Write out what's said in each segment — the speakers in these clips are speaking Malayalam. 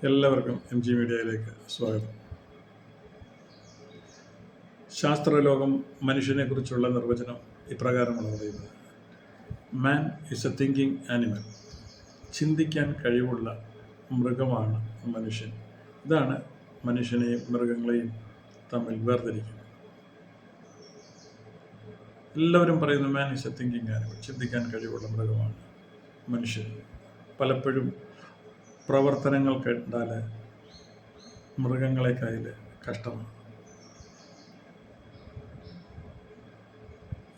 എല്ലാവർക്കും MG മീഡിയയിലേക്ക് സ്വാഗതം. ശാസ്ത്രലോകം മനുഷ്യനെക്കുറിച്ചുള്ള നിർവചനം ഇപ്രകാരമാണ് പറയുന്നത്: man is A thinking animal. ചിന്തിക്കാൻ കഴിവുള്ള മൃഗമാണ് മനുഷ്യൻ. ഇതാണ് മനുഷ്യനെയും മൃഗങ്ങളെയും തമ്മിൽ വേർതിരിക്കുന്നത്. എല്ലാവരും പറയുന്നു man is A thinking animal, ചിന്തിക്കാൻ കഴിവുള്ള മൃഗമാണ് മനുഷ്യൻ. പലപ്പോഴും പ്രവർത്തനങ്ങൾ കണ്ടാൽ മൃഗങ്ങളെക്കാൾ കഷ്ടമാണ്.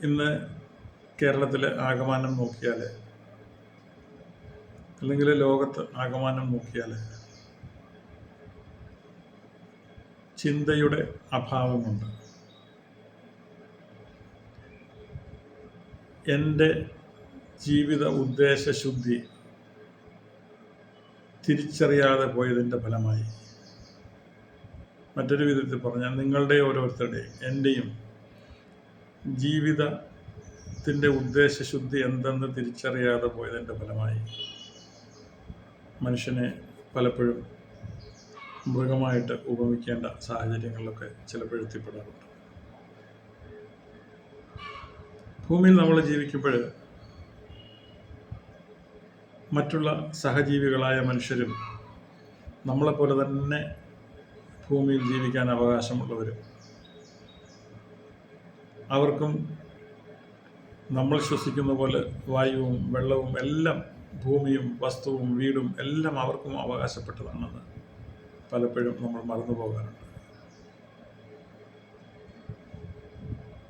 ഇന്ന് കേരളത്തിലെ ആകമാനം നോക്കിയാൽ, അല്ലെങ്കിൽ ലോകത്ത് ആകമാനം നോക്കിയാൽ, ചിന്തയുടെ അഭാവമുണ്ട്. എൻ്റെ ജീവിത ഉദ്ദേശശുദ്ധി തിരിച്ചറിയാതെ പോയതിൻ്റെ ഫലമായി, മറ്റൊരു വിധത്തിൽ പറഞ്ഞാൽ നിങ്ങളുടെ ഓരോരുത്തരുടെയും എൻ്റെയും ജീവിതത്തിൻ്റെ ഉദ്ദേശശുദ്ധി എന്തെന്ന് തിരിച്ചറിയാതെ പോയതിൻ്റെ ഫലമായി മനുഷ്യനെ പലപ്പോഴും മൃഗമായിട്ട് ഉപമിക്കേണ്ട സാഹചര്യങ്ങളിലൊക്കെ ചിലപ്പോൾ എത്തിപ്പെടാറുണ്ട്. ഭൂമിയിൽ നമ്മൾ ജീവിക്കുമ്പോൾ മറ്റുള്ള സഹജീവികളായ മനുഷ്യരും നമ്മളെപ്പോലെ തന്നെ ഭൂമിയിൽ ജീവിക്കാൻ അവകാശമുള്ളവരും, അവർക്കും നമ്മൾ ശ്വസിക്കുന്ന പോലെ വായുവും വെള്ളവും എല്ലാം, ഭൂമിയും വസ്തുവും വീടും എല്ലാം അവർക്കും അവകാശപ്പെട്ടതാണെന്ന് പലപ്പോഴും നമ്മൾ മറന്നു പോകാറുണ്ട്.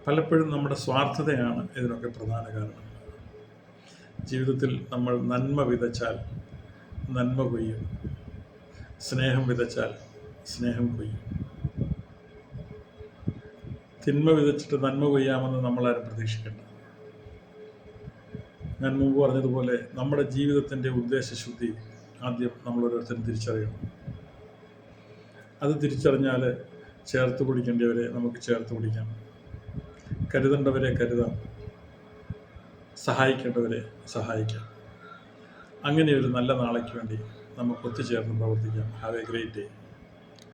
പലപ്പോഴും നമ്മുടെ സ്വാർത്ഥതയാണ് ഇതിനൊക്കെ പ്രധാന കാരണം. ജീവിതത്തിൽ നമ്മൾ നന്മ വിതച്ചാൽ നന്മ കൊയ്യും, സ്നേഹം വിതച്ചാൽ സ്നേഹം കൊയ്യും. തിന്മ വിതച്ചിട്ട് നന്മ കൊയ്യാമെന്ന് നമ്മളാരും പ്രതീക്ഷിക്കേണ്ട. ഞാൻ മുമ്പ് പറഞ്ഞതുപോലെ നമ്മുടെ ജീവിതത്തിൻ്റെ ഉദ്ദേശശുദ്ധി ആദ്യം നമ്മൾ ഓരോരുത്തരും തിരിച്ചറിയണം. അത് തിരിച്ചറിഞ്ഞാൽ ചേർത്ത് പിടിക്കേണ്ടവരെ നമുക്ക് ചേർത്ത് പിടിക്കാം, കരുതേണ്ടവരെ കരുതാം, സഹായിക്കേണ്ടവരെ സഹായിക്കാം. അങ്ങനെയൊരു നല്ല നാളേക്ക് വേണ്ടി നമുക്ക് ഒത്തുചേർന്ന് പ്രവർത്തിക്കാം. Have A great day.